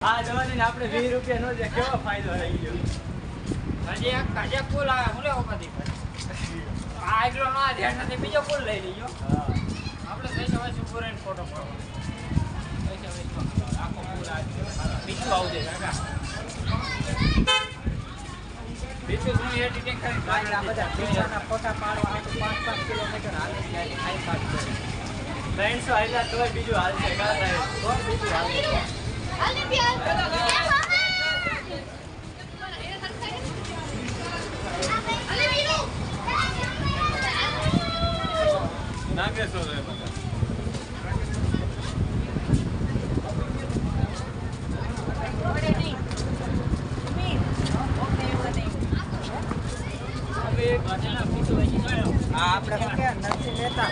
આ જવાની આપણે 20 રૂપિયા નો જે કેવો ફાયદો થઈ ગયો. હજી એક તાજા પુલ આવે હું લેવો પડી આ આગળ ના ધ્યાન નથી બીજો પુલ લઈ લીજો. હા આપણે પૈસા વાંચી પૂરે ફોટો પાડવાનો પૈસા વાંચી આખો પુલ આ બીજું આવજે કાકા બીજું હું એડિટિંગ કરી આ બધા પીઝાના ફોટા પાડવા આ તો 5-5 કિલોમીટર હાલે જાય ખાઈ પાડ 300 હાલ્યા તોય બીજું હાલશે ગાતા તો બીજું હાલશે. અલે પ્યાર કે મામા અલે વીરુ નાગેશો રે બધા આપણે કે નરસિંહ મહેતા